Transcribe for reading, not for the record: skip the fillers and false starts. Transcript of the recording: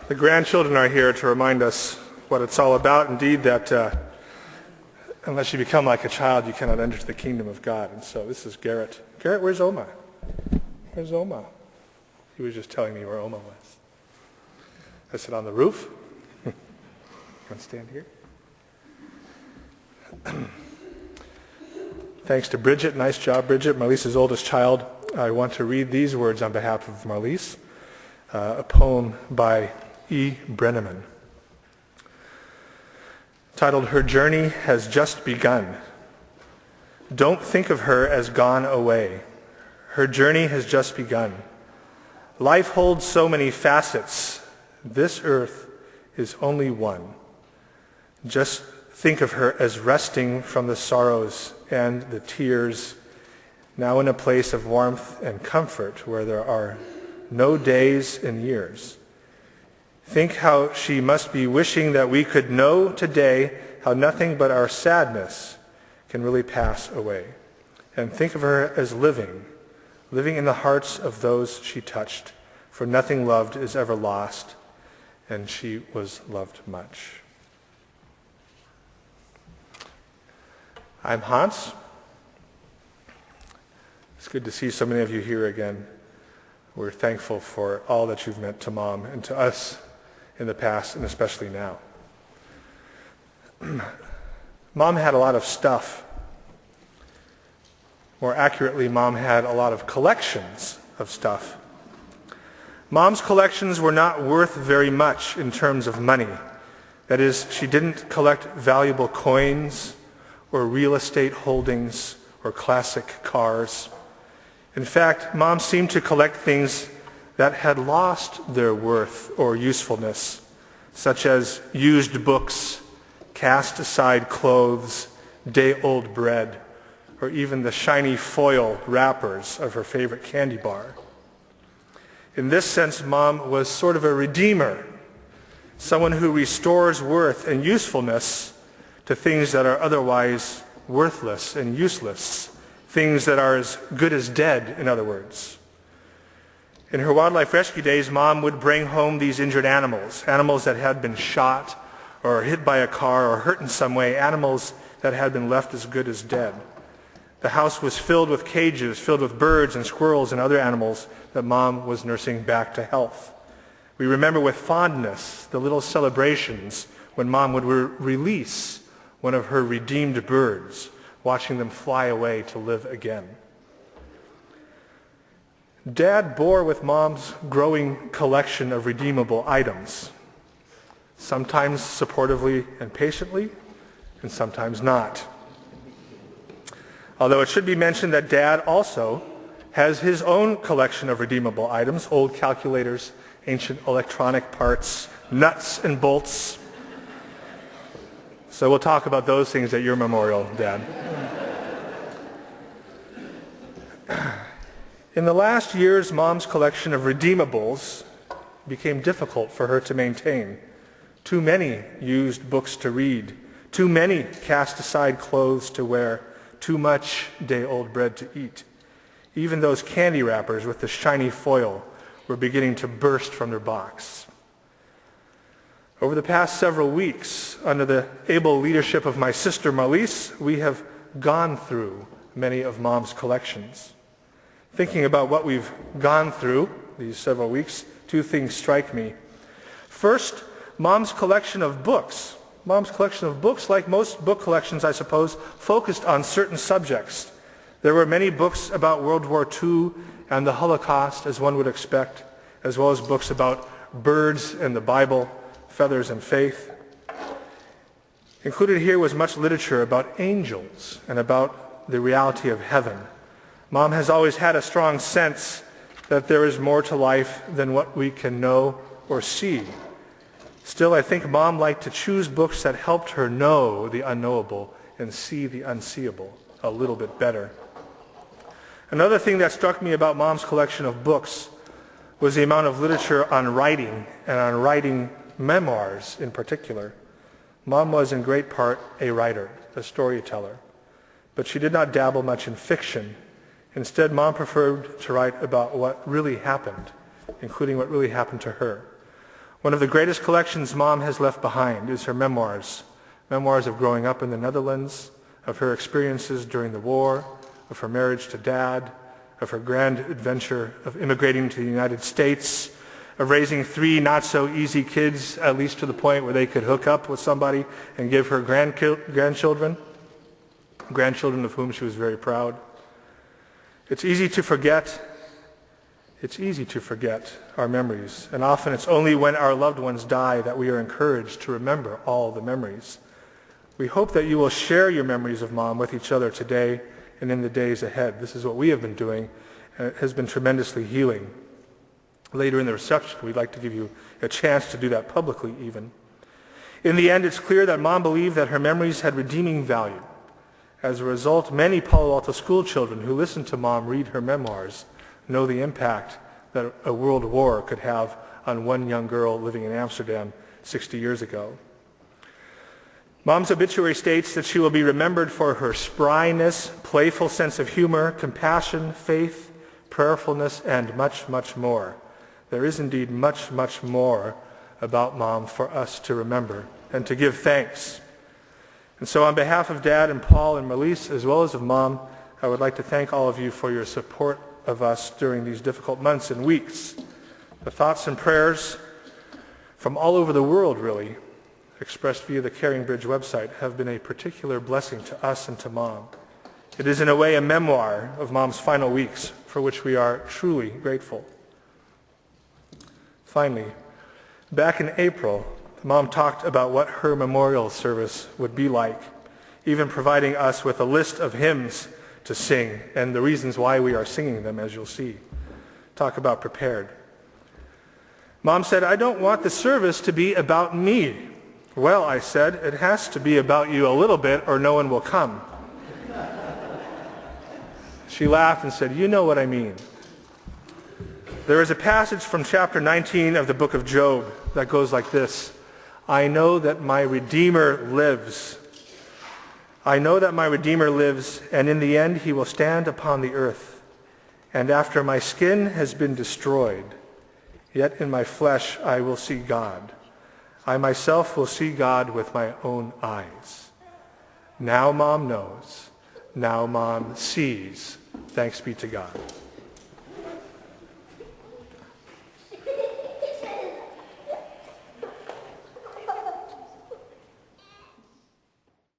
The grandchildren are here to remind us what it's all about. Indeed, that unless you become like a child, you cannot enter the kingdom of God. And so this is Garrett. Garrett, where's Oma? Where's Oma? He was just telling me where Oma was. I said, on the roof. Want to stand here? Thanks to Bridget. Nice job, Bridget, Marlise's oldest child. I want to read these words on behalf of Marlise, a poem by E. Brenneman, titled, Her Journey Has Just Begun. Don't think of her as gone away. Her journey has just begun. Life holds so many facets. This earth is only one. Just think of her as resting from the sorrows and the tears, now in a place of warmth and comfort where there are no days and years. Think how she must be wishing that we could know today how nothing but our sadness can really pass away. And think of her as living in the hearts of those she touched, for nothing loved is ever lost, and she was loved much. I'm Hans. It's good to see so many of you here again. We're thankful for all that you've meant to Mom and to us in the past, and especially now. Mom had a lot of stuff. More accurately, Mom had a lot of collections of stuff. Mom's collections were not worth very much in terms of money. That is, she didn't collect valuable coins or real estate holdings or classic cars. In fact, Mom seemed to collect things that had lost their worth or usefulness, such as used books, cast-aside clothes, day-old bread, or even the shiny foil wrappers of her favorite candy bar. In this sense, Mom was sort of a redeemer, someone who restores worth and usefulness to things that are otherwise worthless and useless, things that are as good as dead, in other words. In her wildlife rescue days, Mom would bring home these injured animals that had been shot or hit by a car or hurt in some way, animals that had been left as good as dead. The house was filled with cages, filled with birds and squirrels and other animals that Mom was nursing back to health. We remember with fondness the little celebrations when Mom would release one of her redeemed birds, watching them fly away to live again. Dad bore with Mom's growing collection of redeemable items, sometimes supportively and patiently, and sometimes not. Although it should be mentioned that Dad also has his own collection of redeemable items, old calculators, ancient electronic parts, nuts and bolts. So we'll talk about those things at your memorial, Dad. In the last years, Mom's collection of redeemables became difficult for her to maintain. Too many used books to read, too many cast-aside clothes to wear, too much day-old bread to eat. Even those candy wrappers with the shiny foil were beginning to burst from their box. Over the past several weeks, under the able leadership of my sister Marlise, we have gone through many of Mom's collections. Thinking about what we've gone through these several weeks, two things strike me. First, Mom's collection of books. Mom's collection of books, like most book collections, I suppose, focused on certain subjects. There were many books about World War II and the Holocaust, as one would expect, as well as books about birds and the Bible, feathers and faith. Included here was much literature about angels and about the reality of heaven. Mom has always had a strong sense that there is more to life than what we can know or see. Still, I think Mom liked to choose books that helped her know the unknowable and see the unseeable a little bit better. Another thing that struck me about Mom's collection of books was the amount of literature on writing and on writing memoirs in particular. Mom was in great part a writer, a storyteller, but she did not dabble much in fiction. Instead, Mom preferred to write about what really happened, including what really happened to her. One of the greatest collections Mom has left behind is her memoirs. Memoirs of growing up in the Netherlands, of her experiences during the war, of her marriage to Dad, of her grand adventure of immigrating to the United States, of raising 3 not-so-easy kids, at least to the point where they could hook up with somebody and give her grandchildren of whom she was very proud. It's easy to forget our memories, and often it's only when our loved ones die that we are encouraged to remember all the memories. We hope that you will share your memories of Mom with each other today and in the days ahead. This is what we have been doing, and it has been tremendously healing. Later in the reception, we'd like to give you a chance to do that publicly even. In the end, it's clear that Mom believed that her memories had redeeming value. As a result, many Palo Alto school children who listen to Mom read her memoirs know the impact that a world war could have on one young girl living in Amsterdam 60 years ago. Mom's obituary states that she will be remembered for her spryness, playful sense of humor, compassion, faith, prayerfulness, and much, much more. There is indeed much, much more about Mom for us to remember and to give thanks. And so on behalf of Dad and Paul and Marlise, as well as of Mom, I would like to thank all of you for your support of us during these difficult months and weeks. The thoughts and prayers from all over the world, really, expressed via the Caring Bridge website, have been a particular blessing to us and to Mom. It is in a way a memoir of Mom's final weeks, for which we are truly grateful. Finally, back in April, Mom talked about what her memorial service would be like, even providing us with a list of hymns to sing and the reasons why we are singing them, as you'll see. Talk about prepared. Mom said, "I don't want the service to be about me." "Well," I said, "it has to be about you a little bit or no one will come." She laughed and said, "You know what I mean." There is a passage from chapter 19 of the book of Job that goes like this: "I know that my Redeemer lives. I know that my Redeemer lives, and in the end he will stand upon the earth. And after my skin has been destroyed, yet in my flesh I will see God. I myself will see God with my own eyes." Now Mom knows. Now Mom sees. Thanks be to God.